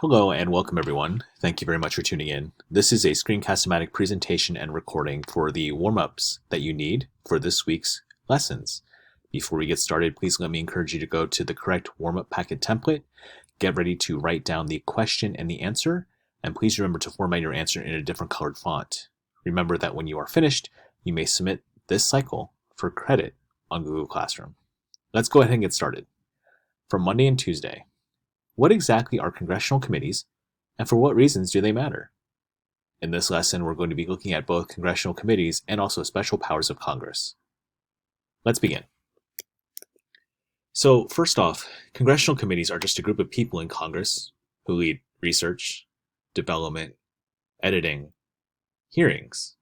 Hello and welcome everyone. Thank you very much for tuning in. This is a screencast-o-matic presentation and recording for the warm-ups that you need for this week's lessons. Before we get started, please let me encourage you to go to the correct warm-up packet template, get ready to write down the question and the answer, and please remember to format your answer in a different colored font. Remember that when you are finished, you may submit this cycle for credit on Google Classroom. Let's go ahead and get started. For Monday and Tuesday, what exactly are congressional committees, and for what reasons do they matter? In this lesson, we're going to be looking at both congressional committees and also special powers of Congress. Let's begin. So first off, congressional committees are just a group of people in Congress who lead research, development, editing, hearings,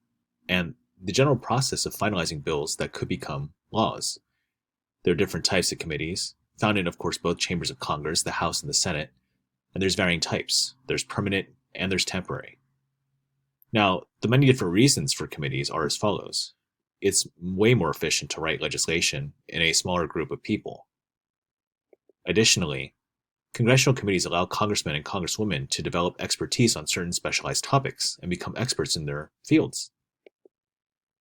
and the general process of finalizing bills that could become laws. There are different types of committees, found in, of course, both chambers of Congress, the House and the Senate, and there's varying types. There's permanent and there's temporary. Now, the many different reasons for committees are as follows. It's way more efficient to write legislation in a smaller group of people. Additionally, congressional committees allow congressmen and congresswomen to develop expertise on certain specialized topics and become experts in their fields.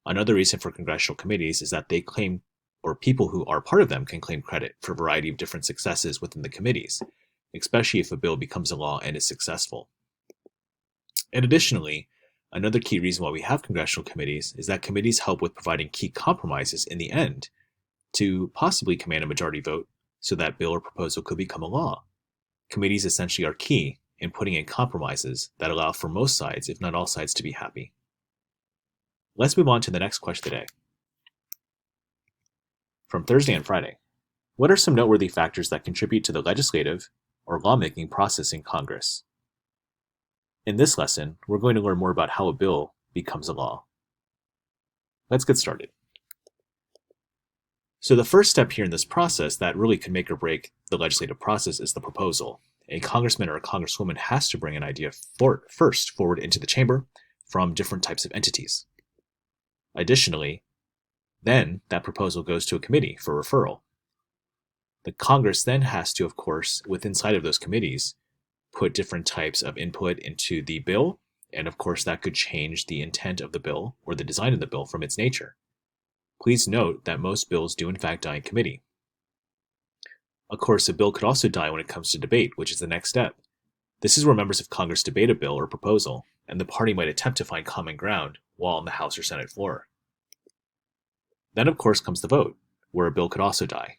Another reason for congressional committees is that they claim, or people who are part of them can claim credit for a variety of different successes within the committees, especially if a bill becomes a law and is successful. And additionally, another key reason why we have congressional committees is that committees help with providing key compromises in the end to possibly command a majority vote so that bill or proposal could become a law. Committees essentially are key in putting in compromises that allow for most sides, if not all sides, to be happy. Let's move on to the next question today. From Thursday and Friday, what are some noteworthy factors that contribute to the legislative or lawmaking process in Congress? In this lesson, we're going to learn more about how a bill becomes a law. Let's get started. So the first step here in this process that really could make or break the legislative process is the proposal. A congressman or a congresswoman has to bring an idea first forward into the chamber from different types of entities. Additionally, then that proposal goes to a committee for referral. The Congress then has to, of course, inside of those committees, put different types of input into the bill, and of course that could change the intent of the bill or the design of the bill from its nature. Please note that most bills do in fact die in committee. Of course, a bill could also die when it comes to debate, which is the next step. This is where members of Congress debate a bill or proposal, and the party might attempt to find common ground while on the House or Senate floor. Then, of course, comes the vote, where a bill could also die.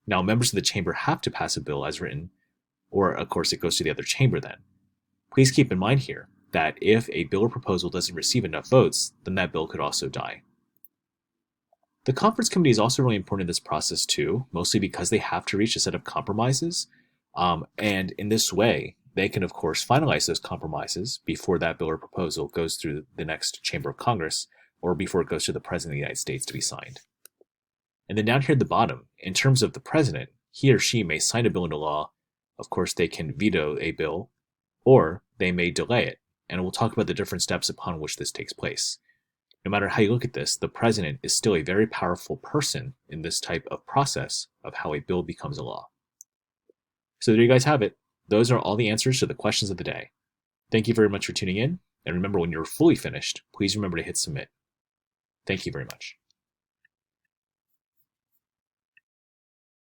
Now, members of the chamber have to pass a bill as written, or, of course, it goes to the other chamber then. Please keep in mind here that if a bill or proposal doesn't receive enough votes, then that bill could also die. The conference committee is also really important in this process too, mostly because they have to reach a set of compromises, and in this way, they can, of course, finalize those compromises before that bill or proposal goes through the next chamber of Congress, or before it goes to the President of the United States to be signed. And then down here at the bottom, in terms of the President, he or she may sign a bill into law. Of course, they can veto a bill, or they may delay it, and we'll talk about the different steps upon which this takes place. No matter how you look at this, the President is still a very powerful person in this type of process of how a bill becomes a law. So there you guys have it. Those are all the answers to the questions of the day. Thank you very much for tuning in, and remember, when you're fully finished, please remember to hit submit. Thank you very much.